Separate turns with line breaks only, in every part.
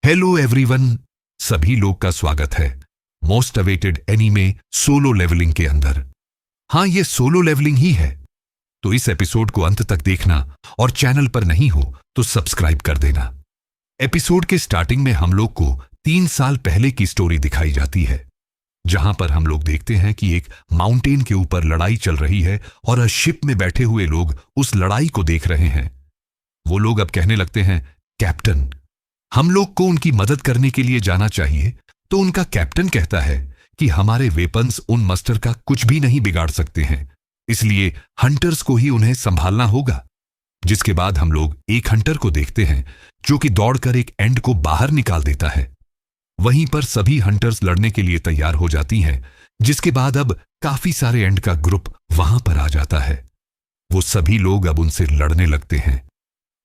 Hello everyone, सभी लोग का स्वागत है most awaited anime solo leveling के अंदर। हाँ, ये सोलो लेवलिंग ही है, तो इस एपिसोड को अंत तक देखना और चैनल पर नहीं हो तो सब्सक्राइब कर देना। एपिसोड के स्टार्टिंग में हम लोग को 3 साल पहले की स्टोरी दिखाई जाती है, जहां पर हम लोग देखते हैं कि एक माउंटेन के ऊपर लड़ाई चल रही है और शिप में बैठे हुए लोग उस लड़ाई को देख रहे हैं। वो लोग अब कहने लगते हैं, कैप्टन, हम लोग को उनकी मदद करने के लिए जाना चाहिए। तो उनका कैप्टन कहता है कि हमारे वेपन्स उन मस्टर का कुछ भी नहीं बिगाड़ सकते हैं, इसलिए हंटर्स को ही उन्हें संभालना होगा। जिसके बाद हम लोग एक हंटर को देखते हैं जो कि दौड़कर एक एंड को बाहर निकाल देता है। वहीं पर सभी हंटर्स लड़ने के लिए तैयार हो जाती हैं, जिसके बाद अब काफी सारे एंड का ग्रुप वहां पर आ जाता है। वो सभी लोग अब उनसे लड़ने लगते हैं।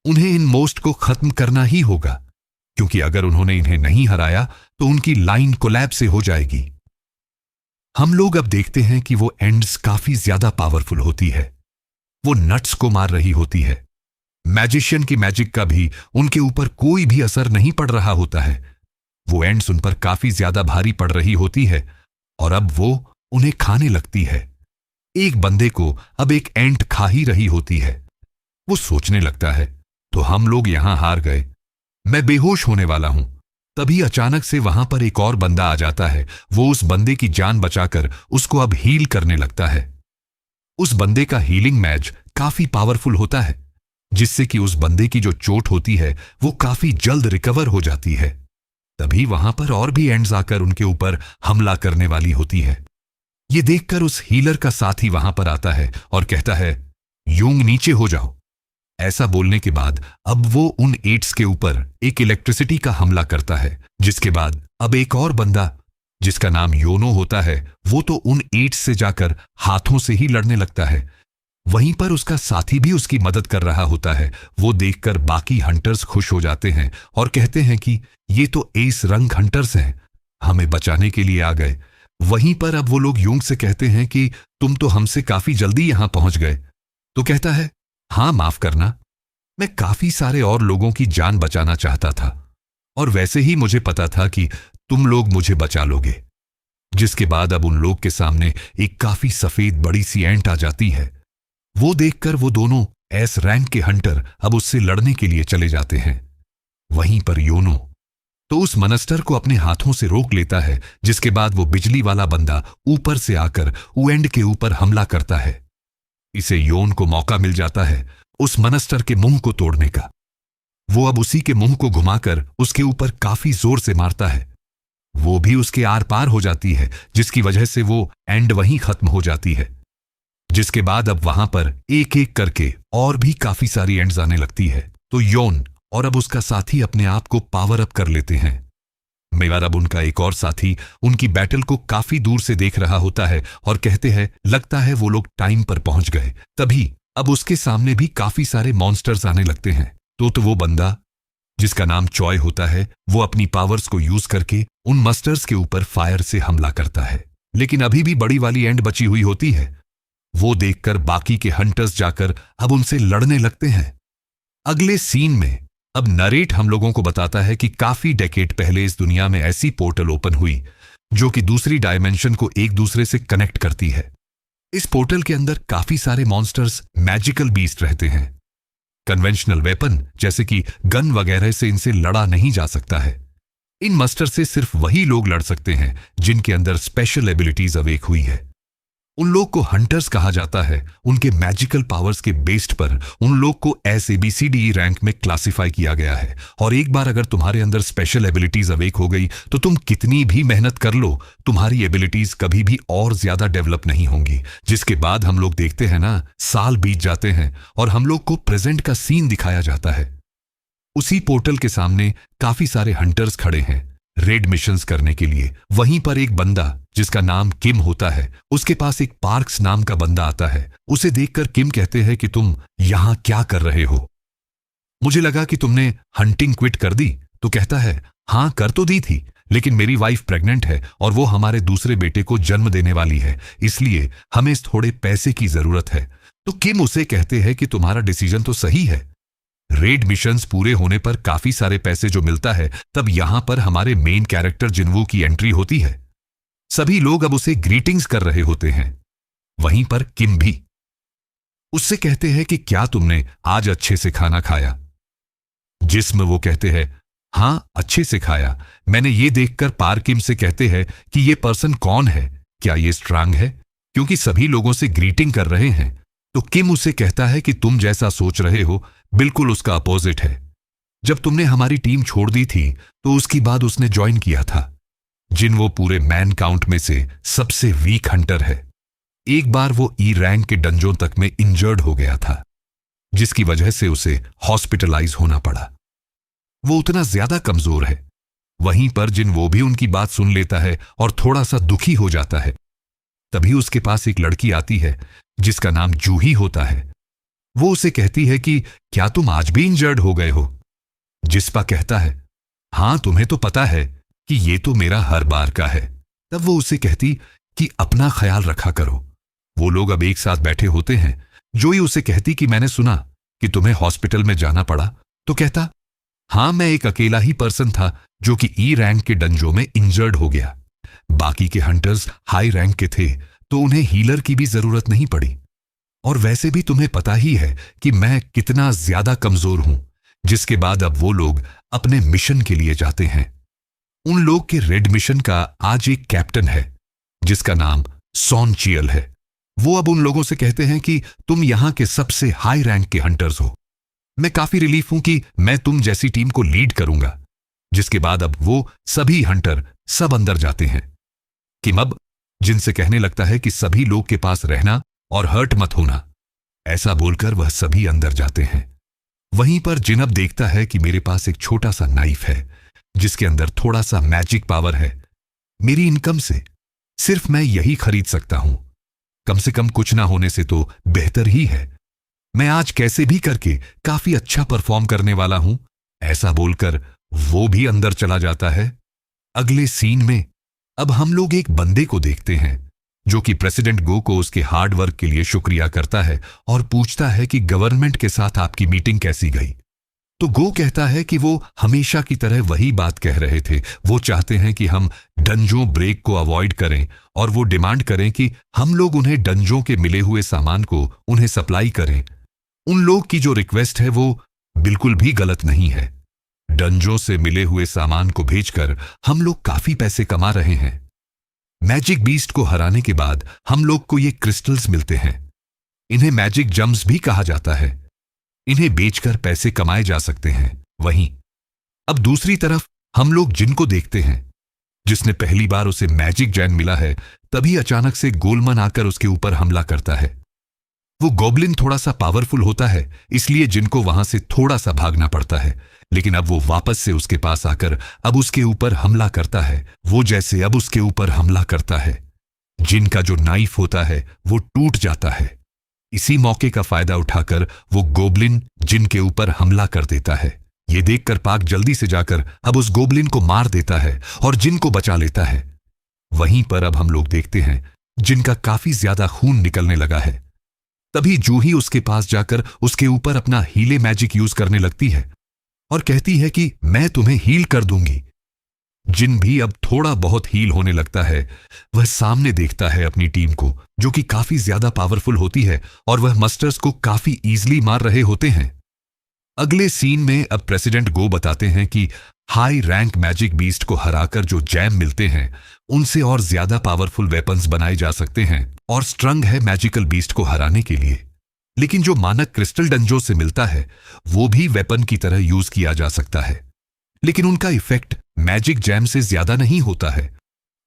उन्हें इन मोस्ट को खत्म करना ही होगा, क्योंकि अगर उन्होंने इन्हें नहीं हराया तो उनकी लाइन कोलैप्स से हो जाएगी। हम लोग अब देखते हैं कि वो एंड्स काफी ज्यादा पावरफुल होती है। वो नट्स को मार रही होती है। मैजिशियन की मैजिक का भी उनके ऊपर कोई भी असर नहीं पड़ रहा होता है। वो एंड्स उन पर काफी ज्यादा भारी पड़ रही होती है और अब वो उन्हें खाने लगती है। एक बंदे को अब एक एंट खा ही रही होती है। वो सोचने लगता है, तो हम लोग यहां हार गए, मैं बेहोश होने वाला हूं। तभी अचानक से वहां पर एक और बंदा आ जाता है। वो उस बंदे की जान बचाकर उसको अब हील करने लगता है। उस बंदे का हीलिंग मैज काफी पावरफुल होता है, जिससे कि उस बंदे की जो चोट होती है वो काफी जल्द रिकवर हो जाती है। तभी वहां पर और भी एंड्स आकर उनके ऊपर हमला करने वाली होती है। ये देखकर उस हीलर का साथी वहां पर आता है और कहता है, यूंग नीचे हो जाओ। ऐसा बोलने के बाद अब वो उन एट्स के ऊपर एक इलेक्ट्रिसिटी का हमला करता है, जिसके बाद अब एक और बंदा जिसका नाम योनो होता है, वो तो उन एट्स से जाकर हाथों से ही लड़ने लगता है। वहीं पर उसका साथी भी उसकी मदद कर रहा होता है। वो देखकर बाकी हंटर्स खुश हो जाते हैं और कहते हैं कि ये तो एस रंग हंटर्स हैं, हमें बचाने के लिए आ गए। वहीं पर अब वो लोग यूंग से कहते हैं कि तुम तो हमसे काफी जल्दी यहां पहुंच गए। तो कहता है, हाँ माफ करना, मैं काफी सारे और लोगों की जान बचाना चाहता था और वैसे ही मुझे पता था कि तुम लोग मुझे बचा लोगे। जिसके बाद अब उन लोग के सामने एक काफी सफेद बड़ी सी एंट आ जाती है। वो देखकर वो दोनों एस रैंक के हंटर अब उससे लड़ने के लिए चले जाते हैं। वहीं पर योनो तो उस मनस्टर को अपने हाथों से रोक लेता है, जिसके बाद वो बिजली वाला बंदा ऊपर से आकर उएंड के ऊपर हमला करता है। इसे योन को मौका मिल जाता है उस मनस्टर के मुंह को तोड़ने का। वो अब उसी के मुंह को घुमाकर उसके ऊपर काफी जोर से मारता है। वो भी उसके आर पार हो जाती है, जिसकी वजह से वो एंड वहीं खत्म हो जाती है। जिसके बाद अब वहां पर एक एक करके और भी काफी सारी एंड्स आने लगती है। तो योन और अब उसका साथी अपने आप को पावर अप कर लेते हैं। मगर अब उनका एक और साथी उनकी बैटल को काफी दूर से देख रहा होता है और कहते हैं, लगता है वो लोग टाइम पर पहुंच गए। तभी अब उसके सामने भी काफी सारे मॉन्स्टर्स आने लगते हैं। तो वो बंदा जिसका नाम चॉय होता है, वो अपनी पावर्स को यूज करके उन मस्टर्स के ऊपर फायर से हमला करता है। लेकिन अभी भी बड़ी वाली एंड बची हुई होती है। वो देखकर बाकी के हंटर्स जाकर अब उनसे लड़ने लगते हैं। अगले सीन में अब नरेट हम लोगों को बताता है कि काफी डेकेड पहले इस दुनिया में ऐसी पोर्टल ओपन हुई जो कि दूसरी डायमेंशन को एक दूसरे से कनेक्ट करती है। इस पोर्टल के अंदर काफी सारे मॉन्स्टर्स मैजिकल बीस्ट रहते हैं। कन्वेंशनल वेपन जैसे कि गन वगैरह से इनसे लड़ा नहीं जा सकता है। इन मस्टर से सिर्फ वही लोग लड़ सकते हैं जिनके अंदर स्पेशल एबिलिटीज अवेक हुई है। उन लोग को हंटर्स कहा जाता है। उनके मैजिकल पावर्स के बेस्ड पर उन लोग को ABCDE रैंक में क्लासिफाई किया गया है। और एक बार अगर तुम्हारे अंदर स्पेशल एबिलिटीज अवेक हो गई तो तुम कितनी भी मेहनत कर लो, तुम्हारी एबिलिटीज कभी भी और ज्यादा डेवलप नहीं होंगी। जिसके बाद हम लोग देखते हैं ना, साल बीत जाते हैं और हम लोग को प्रेजेंट का सीन दिखाया जाता है। उसी पोर्टल के सामने काफी सारे हंटर्स खड़े हैं रेड मिशंस करने के लिए। वहीं पर एक बंदा जिसका नाम किम होता है, उसके पास एक पार्क्स नाम का बंदा आता है। उसे देखकर किम कहते हैं कि तुम यहां क्या कर रहे हो? मुझे लगा कि तुमने हंटिंग क्विट कर दी। तो कहता है, हां कर तो दी थी, लेकिन मेरी वाइफ प्रेग्नेंट है और वो हमारे दूसरे बेटे को जन्म देने वाली है, इसलिए हमें थोड़े पैसे की जरूरत है। तो किम उसे कहते हैं कि तुम्हारा डिसीजन तो सही है, रेड मिशंस पूरे होने पर काफी सारे पैसे जो मिलता है, तब यहां पर हमारे मेन कैरेक्टर जिनवू की एंट्री होती है। सभी लोग अब उसे ग्रीटिंग्स कर रहे होते हैं। वहीं पर किम भी उससे कहते हैं कि क्या तुमने आज अच्छे से खाना खाया? जिसमें वो कहते हैं हां, अच्छे से खाया। मैंने ये देखकर पार किम से कहते हैं कि ये पर्सन कौन है, क्या ये स्ट्रांग है? क्योंकि सभी लोगों से ग्रीटिंग कर रहे हैं। तो किम उसे कहता है कि तुम जैसा सोच रहे हो बिल्कुल उसका अपोजिट है। जब तुमने हमारी टीम छोड़ दी थी तो उसके बाद उसने ज्वाइन किया था। जिन वो पूरे मैन काउंट में से सबसे वीक हंटर है। एक बार वो ई रैंक के डंजों तक में इंजर्ड हो गया था, जिसकी वजह से उसे हॉस्पिटलाइज होना पड़ा। वो उतना ज्यादा कमजोर है। वहीं पर जिन वो भी उनकी बात सुन लेता है और थोड़ा सा दुखी हो जाता है। तभी उसके पास एक लड़की आती है जिसका नाम जूही होता है। वो उसे कहती है कि क्या तुम आज भी इंजर्ड हो गए हो? जिस्पा कहता है हां, तुम्हें तो पता है कि ये तो मेरा हर बार का है। तब वो उसे कहती कि अपना ख्याल रखा करो। वो लोग अब एक साथ बैठे होते हैं। जोई उसे कहती कि मैंने सुना कि तुम्हें हॉस्पिटल में जाना पड़ा। तो कहता हां, मैं एक अकेला ही पर्सन था जो कि ई रैंक के डंजों में इंजर्ड हो गया। बाकी के हंटर्स हाई रैंक के थे तो उन्हें हीलर की भी जरूरत नहीं पड़ी। और वैसे भी तुम्हें पता ही है कि मैं कितना ज्यादा कमजोर हूं। जिसके बाद अब वो लोग अपने मिशन के लिए जाते हैं। उन लोग के रेड मिशन का आज एक कैप्टन है जिसका नाम सॉन चियल है। वो अब उन लोगों से कहते हैं कि तुम यहां के सबसे हाई रैंक के हंटर्स हो। मैं काफी रिलीफ हूं कि मैं तुम जैसी टीम को लीड करूंगा। जिसके बाद अब वो सभी हंटर सब अंदर जाते हैं। किम अब जिनसे कहने लगता है कि सभी लोग के पास रहना और हर्ट मत होना। ऐसा बोलकर वह सभी अंदर जाते हैं। वहीं पर जिनब देखता है कि मेरे पास एक छोटा सा नाइफ है जिसके अंदर थोड़ा सा मैजिक पावर है। मेरी इनकम से सिर्फ मैं यही खरीद सकता हूं। कम से कम कुछ ना होने से तो बेहतर ही है। मैं आज कैसे भी करके काफी अच्छा परफॉर्म करने वाला हूं। ऐसा बोलकर वो भी अंदर चला जाता है। अगले सीन में अब हम लोग एक बंदे को देखते हैं जो कि प्रेसिडेंट गो को उसके हार्ड वर्क के लिए शुक्रिया करता है और पूछता है कि गवर्नमेंट के साथ आपकी मीटिंग कैसी गई। तो गो कहता है कि वो हमेशा की तरह वही बात कह रहे थे। वो चाहते हैं कि हम डंजों ब्रेक को अवॉइड करें और वो डिमांड करें कि हम लोग उन्हें डंजों के मिले हुए सामान को उन्हें सप्लाई करें। उन लोग की जो रिक्वेस्ट है वो बिल्कुल भी गलत नहीं है। डंजों से मिले हुए सामान को भेजकर हम लोग काफी पैसे कमा रहे हैं। मैजिक बीस्ट को हराने के बाद हम लोग को ये क्रिस्टल्स मिलते हैं। इन्हें मैजिक जम्स भी कहा जाता है। इन्हें बेचकर पैसे कमाए जा सकते हैं। वहीं अब दूसरी तरफ हम लोग जिनको देखते हैं जिसने पहली बार उसे मैजिक जैन मिला है। तभी अचानक से गोलमन आकर उसके ऊपर हमला करता है। वो गॉब्लिन थोड़ा सा पावरफुल होता है, इसलिए जिनको वहां से थोड़ा सा भागना पड़ता है। लेकिन अब वो वापस से उसके पास आकर अब उसके ऊपर हमला करता है। वो जैसे अब उसके ऊपर हमला करता है, जिन का जो नाइफ होता है वो टूट जाता है। इसी मौके का फायदा उठाकर वो गोब्लिन जिन के ऊपर हमला कर देता है। ये देखकर पाक जल्दी से जाकर अब उस गोब्लिन को मार देता है और जिन को बचा लेता है। वहीं पर अब हम लोग देखते हैं जिनका काफी ज्यादा खून निकलने लगा है। तभी जूही उसके पास जाकर उसके ऊपर अपना हीले मैजिक यूज करने लगती है और कहती है कि मैं तुम्हें हील कर दूंगी। जिन भी अब थोड़ा बहुत हील होने लगता है। वह सामने देखता है अपनी टीम को जो कि काफी ज्यादा पावरफुल होती है और वह मस्टर्स को काफी इजीली मार रहे होते हैं। अगले सीन में अब प्रेसिडेंट गो बताते हैं कि हाई रैंक मैजिक बीस्ट को हराकर जो जैम मिलते हैं उनसे और ज्यादा पावरफुल वेपन्स बनाए जा सकते हैं और स्ट्रंग है मैजिकल बीस्ट को हराने के लिए। लेकिन जो मानक क्रिस्टल डंजो से मिलता है वो भी वेपन की तरह यूज किया जा सकता है, लेकिन उनका इफेक्ट मैजिक जैम से ज्यादा नहीं होता है।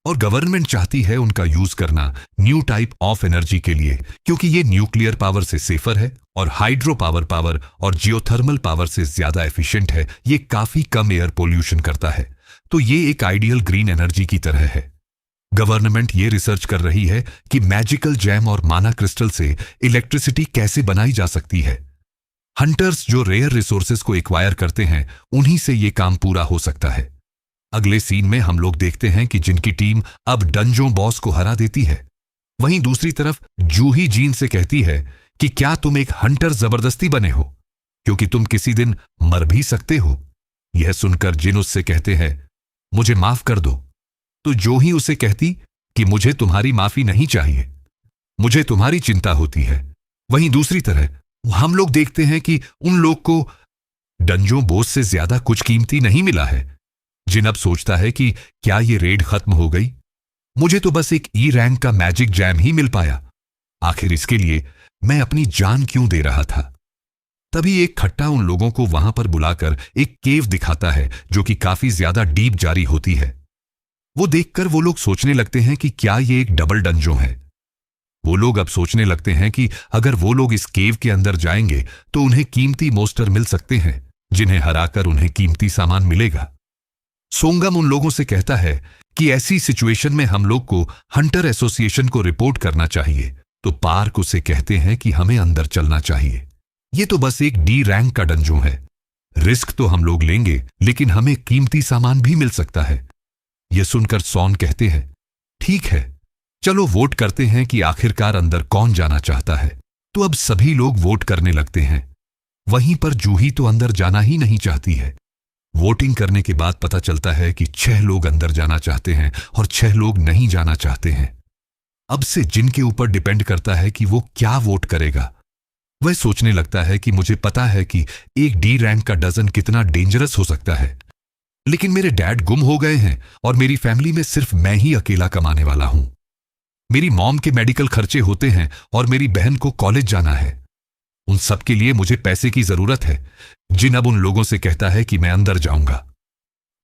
और गवर्नमेंट चाहती है उनका यूज करना न्यू टाइप ऑफ एनर्जी के लिए, क्योंकि ये न्यूक्लियर पावर से सेफर है और हाइड्रो पावर और जियोथर्मल पावर से ज्यादा एफिशिएंट है। ये काफी कम एयर पोल्यूशन करता है, तो ये एक आइडियल ग्रीन एनर्जी की तरह है। गवर्नमेंट ये रिसर्च कर रही है कि मैजिकल जैम और माना क्रिस्टल से इलेक्ट्रिसिटी कैसे बनाई जा सकती है। हंटर्स जो रेयर रिसोर्सेज को एक्वायर करते हैं उन्हीं से ये काम पूरा हो सकता है। अगले सीन में हम लोग देखते हैं कि जिनकी टीम अब डंजों बॉस को हरा देती है। वहीं दूसरी तरफ जूही जीन से कहती है कि क्या तुम एक हंटर जबरदस्ती बने हो? क्योंकि तुम किसी दिन मर भी सकते हो। यह सुनकर जिन उससे कहते हैं, मुझे माफ कर दो, तो जो ही उसे कहती कि मुझे तुम्हारी माफी नहीं चाहिए, मुझे तुम्हारी चिंता होती है, वहीं दूसरी तरह हम लोग देखते हैं कि उन लोग को डंजों बोस से ज्यादा कुछ कीमती नहीं मिला है। जिन अब सोचता है कि क्या ये रेड खत्म हो गई, मुझे तो बस एक ई रैंक का मैजिक जैम ही मिल पाया, आखिर इसके लिए मैं अपनी जान क्यों दे रहा था। तभी एक खट्टा उन लोगों को वहां पर बुलाकर एक केव दिखाता है जो कि काफी ज्यादा डीप जारी होती है। वो देखकर वो लोग सोचने लगते हैं कि क्या ये एक डबल डंजो है। वो लोग अब सोचने लगते हैं कि अगर वो लोग इस केव के अंदर जाएंगे तो उन्हें कीमती मोस्टर मिल सकते हैं, जिन्हें हराकर उन्हें कीमती सामान मिलेगा। सोंगम उन लोगों से कहता है कि ऐसी सिचुएशन में हम लोग को हंटर एसोसिएशन को रिपोर्ट करना चाहिए, तो पार्क उसे कहते हैं कि हमें अंदर चलना चाहिए। ये तो बस एक डी रैंक का डंजो है, रिस्क तो हम लोग लेंगे लेकिन हमें कीमती सामान भी मिल सकता है। यह सुनकर सॉन कहते हैं, ठीक है, चलो वोट करते हैं कि आखिरकार अंदर कौन जाना चाहता है। तो अब सभी लोग वोट करने लगते हैं। वहीं पर जूही तो अंदर जाना ही नहीं चाहती है। वोटिंग करने के बाद पता चलता है कि 6 लोग अंदर जाना चाहते हैं और 6 लोग नहीं जाना चाहते हैं। अब से जिन के ऊपर डिपेंड करता है कि वो क्या वोट करेगा। वह सोचने लगता है कि मुझे पता है कि एक डी रैंक का डजन कितना डेंजरस हो सकता है, लेकिन मेरे डैड गुम हो गए हैं और मेरी फैमिली में सिर्फ मैं ही अकेला कमाने वाला हूं। मेरी मॉम के मेडिकल खर्चे होते हैं और मेरी बहन को कॉलेज जाना है। उन सब के लिए मुझे पैसे की जरूरत है। जिन अब उन लोगों से कहता है कि मैं अंदर जाऊंगा।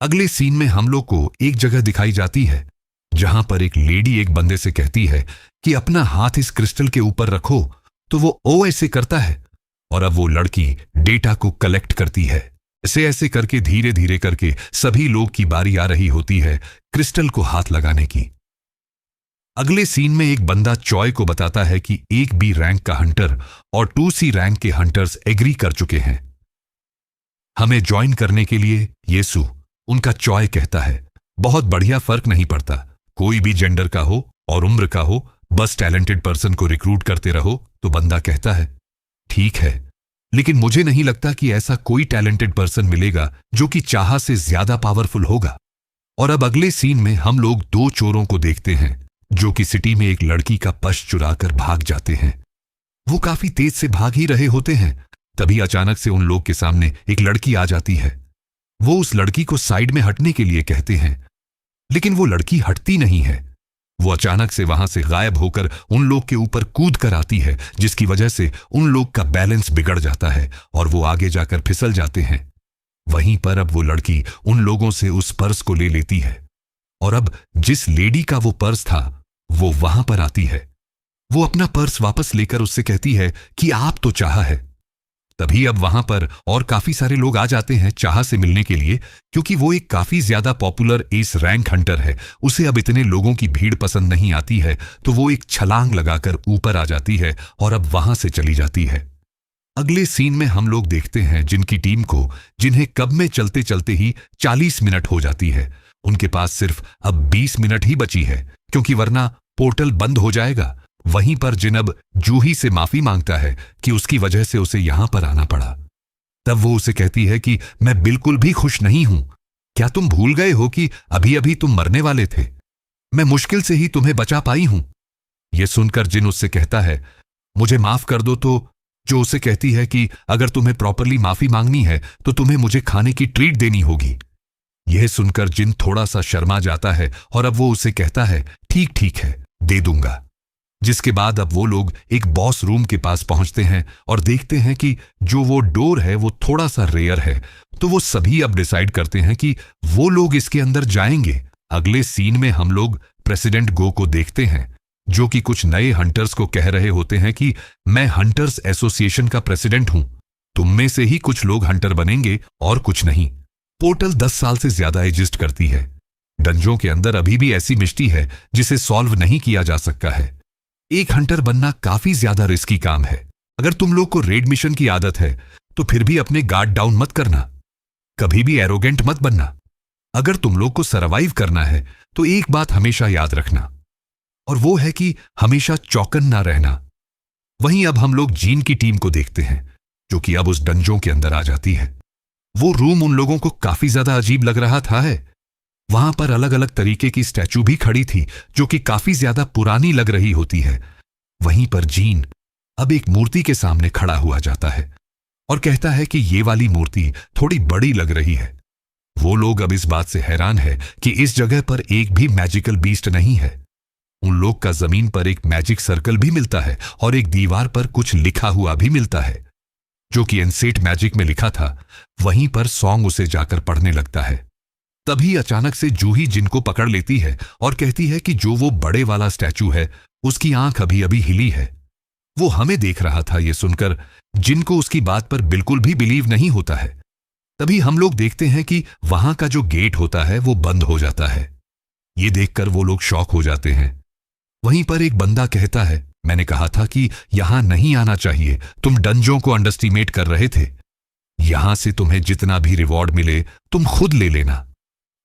अगले सीन में हम लोग को एक जगह दिखाई जाती है जहां पर एक लेडी एक बंदे से कहती है कि अपना हाथ इस क्रिस्टल के ऊपर रखो, तो वो ओ ऐसे करता है और अब वो लड़की डेटा को कलेक्ट करती है। ऐसे ऐसे करके धीरे धीरे करके सभी लोग की बारी आ रही होती है क्रिस्टल को हाथ लगाने की। अगले सीन में एक बंदा चॉय को बताता है कि एक बी रैंक का हंटर और 2C रैंक के हंटर्स एग्री कर चुके हैं हमें ज्वाइन करने के लिए। येसु उनका चॉय कहता है, बहुत बढ़िया, फर्क नहीं पड़ता, कोई भी जेंडर का हो और उम्र का हो, बस टैलेंटेड पर्सन को रिक्रूट करते रहो। तो बंदा कहता है, ठीक है, लेकिन मुझे नहीं लगता कि ऐसा कोई टैलेंटेड पर्सन मिलेगा जो कि चाह से ज्यादा पावरफुल होगा। और अब अगले सीन में हम लोग 2 चोरों को देखते हैं जो कि सिटी में एक लड़की का पर्स चुराकर भाग जाते हैं। वो काफी तेज से भाग ही रहे होते हैं, तभी अचानक से उन लोग के सामने एक लड़की आ जाती है। वो उस लड़की को साइड में हटने के लिए कहते हैं, लेकिन वो लड़की हटती नहीं है। वो अचानक से वहां से गायब होकर उन लोग के ऊपर कूद कर आती है, जिसकी वजह से उन लोग का बैलेंस बिगड़ जाता है और वो आगे जाकर फिसल जाते हैं। वहीं पर अब वो लड़की उन लोगों से उस पर्स को ले लेती है और अब जिस लेडी का वो पर्स था वो वहां पर आती है। वो अपना पर्स वापस लेकर उससे कहती है कि आप तो चाह है। तभी अब वहां पर और काफी सारे लोग आ जाते हैं चाह से मिलने के लिए, क्योंकि वो एक काफी ज्यादा पॉपुलर एस रैंक हंटर है। उसे अब इतने लोगों की भीड़ पसंद नहीं आती है, तो वो एक छलांग लगाकर ऊपर आ जाती है और अब वहां से चली जाती है। अगले सीन में हम लोग देखते हैं जिनकी टीम को, जिन्हें कब में चलते चलते ही 40 मिनट हो जाती है। उनके पास सिर्फ अब 20 मिनट ही बची है, क्योंकि वरना पोर्टल बंद हो जाएगा। वहीं पर जिनब जूही से माफी मांगता है कि उसकी वजह से उसे यहां पर आना पड़ा। तब वो उसे कहती है कि मैं बिल्कुल भी खुश नहीं हूं। क्या तुम भूल गए हो कि अभी अभी तुम मरने वाले थे? मैं मुश्किल से ही तुम्हें बचा पाई हूं। यह सुनकर जिन उससे कहता है, मुझे माफ कर दो, तो जो उसे कहती है कि अगर तुम्हें प्रॉपरली माफी मांगनी है तो तुम्हें मुझे खाने की ट्रीट देनी होगी। यह सुनकर जिन थोड़ा सा शर्मा जाता है और अब वो उसे कहता है, ठीक ठीक है, दे दूंगा। जिसके बाद अब वो लोग एक बॉस रूम के पास पहुंचते हैं और देखते हैं कि जो वो डोर है वो थोड़ा सा रेयर है, तो वो सभी अब डिसाइड करते हैं कि वो लोग इसके अंदर जाएंगे। अगले सीन में हम लोग प्रेसिडेंट गो को देखते हैं, जो कि कुछ नए हंटर्स को कह रहे होते हैं कि मैं हंटर्स एसोसिएशन का प्रेसिडेंट हूं, तुम में से ही कुछ लोग हंटर बनेंगे और कुछ नहीं। पोर्टल 10 साल से ज्यादा एग्जिस्ट करती है। डंजों के अंदर अभी भी ऐसी मिस्ट्री है जिसे सॉल्व नहीं किया जा सकता है। एक हंटर बनना काफी ज्यादा रिस्की काम है। अगर तुम लोग को रेड मिशन की आदत है तो फिर भी अपने गार्ड डाउन मत करना, कभी भी एरोगेंट मत बनना। अगर तुम लोग को सरवाइव करना है तो एक बात हमेशा याद रखना, और वो है कि हमेशा चौकन ना रहना। वहीं अब हम लोग जीन की टीम को देखते हैं, जो कि अब उस डंजों के अंदर आ जाती है। वो रूम उन लोगों को काफी ज्यादा अजीब लग रहा था है। वहां पर अलग अलग तरीके की स्टैचू भी खड़ी थी जो कि काफी ज्यादा पुरानी लग रही होती है। वहीं पर जीन अब एक मूर्ति के सामने खड़ा हुआ जाता है और कहता है कि ये वाली मूर्ति थोड़ी बड़ी लग रही है। वो लोग अब इस बात से हैरान है कि इस जगह पर एक भी मैजिकल बीस्ट नहीं है। उन लोग का जमीन पर एक मैजिक सर्कल भी मिलता है और एक दीवार पर कुछ लिखा हुआ भी मिलता है जो कि एनसेट मैजिक में लिखा था। वहीं पर सॉन्ग उसे जाकर पढ़ने लगता है। तभी अचानक से जूही जिन को पकड़ लेती है और कहती है कि जो वो बड़े वाला स्टैचू है उसकी आंख अभी अभी हिली है। वो हमें देख रहा था। ये सुनकर जिनको उसकी बात पर बिल्कुल भी बिलीव नहीं होता है। तभी हम लोग देखते हैं कि वहां का जो गेट होता है वो बंद हो जाता है। ये देखकर वो लोग शॉक हो जाते हैं। वहीं पर एक बंदा कहता है, मैंने कहा था कि यहां नहीं आना चाहिए, तुम डंजों को अंडरस्टिमेट कर रहे थे। यहां से तुम्हें जितना भी रिवॉर्ड मिले तुम खुद ले लेना,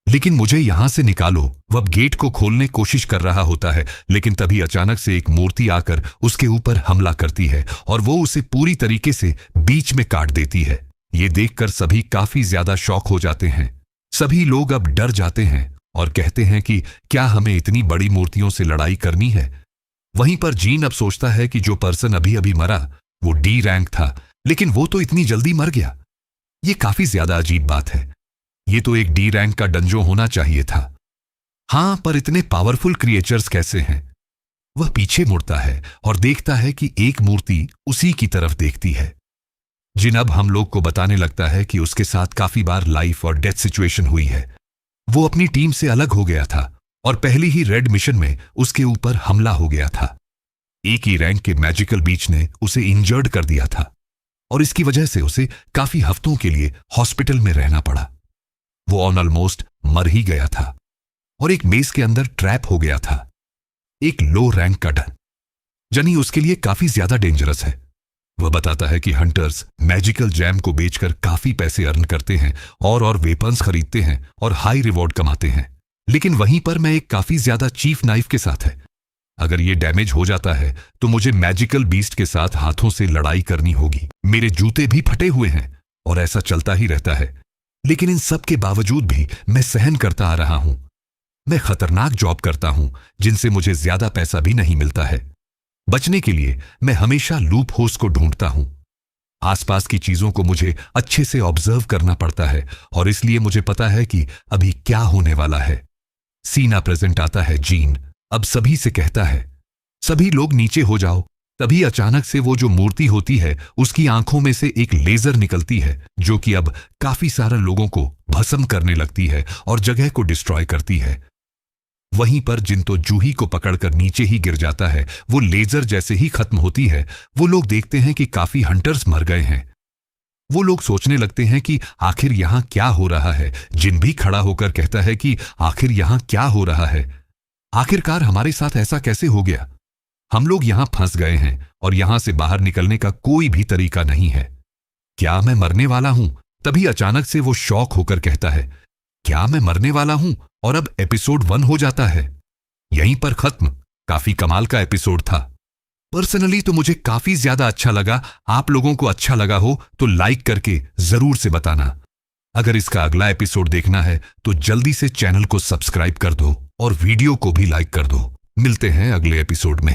लेकिन मुझे यहां से निकालो। वह गेट को खोलने की कोशिश कर रहा होता है, लेकिन तभी अचानक से एक मूर्ति आकर उसके ऊपर हमला करती है और वो उसे पूरी तरीके से बीच में काट देती है। ये देखकर सभी काफी ज्यादा शॉक हो जाते हैं। सभी लोग अब डर जाते हैं और कहते हैं कि क्या हमें इतनी बड़ी मूर्तियों से लड़ाई करनी है। वहीं पर जीन अब सोचता है कि जो पर्सन अभी अभी मरा वो डी रैंक था, लेकिन वो तो इतनी जल्दी मर गया। ये काफी ज्यादा अजीब बात है। ये तो एक डी रैंक का डंजो होना चाहिए था। हां, पर इतने पावरफुल क्रिएचर्स कैसे हैं। वह पीछे मुड़ता है और देखता है कि एक मूर्ति उसी की तरफ देखती है। जिन अब हम लोग को बताने लगता है कि उसके साथ काफी बार लाइफ और डेथ सिचुएशन हुई है। वो अपनी टीम से अलग हो गया था और पहली ही रेड मिशन में उसके ऊपर हमला हो गया था। एक ही रैंक के मैजिकल बीच ने उसे इंजर्ड कर दिया था और इसकी वजह से उसे काफी हफ्तों के लिए हॉस्पिटल में रहना पड़ा। वो ऑलमोस्ट मर ही गया था और एक मेज के अंदर ट्रैप हो गया था। एक लो रैंक का जनी उसके लिए काफी ज्यादा डेंजरस है। वह बताता है कि हंटर्स मैजिकल जैम को बेचकर काफी पैसे अर्न करते हैं और वेपन्स खरीदते हैं और हाई रिवॉर्ड कमाते हैं, लेकिन वहीं पर मैं एक काफी ज्यादा चीफ नाइफ के साथ है। अगर ये डैमेज हो जाता है तो मुझे मैजिकल बीस्ट के साथ हाथों से लड़ाई करनी होगी। मेरे जूते भी फटे हुए हैं और ऐसा चलता ही रहता है, लेकिन इन सब के बावजूद भी मैं सहन करता आ रहा हूं। मैं खतरनाक जॉब करता हूं जिनसे मुझे ज्यादा पैसा भी नहीं मिलता है। बचने के लिए मैं हमेशा लूप होल्स को ढूंढता हूं। आसपास की चीजों को मुझे अच्छे से ऑब्जर्व करना पड़ता है और इसलिए मुझे पता है कि अभी क्या होने वाला है। सीना प्रेजेंट आता है। जीन अब सभी से कहता है, सभी लोग नीचे हो जाओ। तभी अचानक से वो जो मूर्ति होती है उसकी आंखों में से एक लेजर निकलती है जो कि अब काफी सारे लोगों को भस्म करने लगती है और जगह को डिस्ट्रॉय करती है। वहीं पर जिन तो जूही को पकड़कर नीचे ही गिर जाता है। वो लेजर जैसे ही खत्म होती है वो लोग देखते हैं कि काफी हंटर्स मर गए हैं। वो लोग सोचने लगते हैं कि आखिर यहां क्या हो रहा है। जिन भी खड़ा होकर कहता है कि आखिर यहां क्या हो रहा है, आखिरकार हमारे साथ ऐसा कैसे हो गया। हम लोग यहां फंस गए हैं और यहां से बाहर निकलने का कोई भी तरीका नहीं है। क्या मैं मरने वाला हूं। तभी अचानक से वो शॉक होकर कहता है, क्या मैं मरने वाला हूं। और अब एपिसोड 1 हो जाता है। यहीं पर खत्म। काफी कमाल का एपिसोड था। पर्सनली तो मुझे काफी ज्यादा अच्छा लगा। आप लोगों को अच्छा लगा हो तो लाइक करके जरूर से बताना। अगर इसका अगला एपिसोड देखना है तो जल्दी से चैनल को सब्सक्राइब कर दो और वीडियो को भी लाइक कर दो। मिलते हैं अगले एपिसोड में।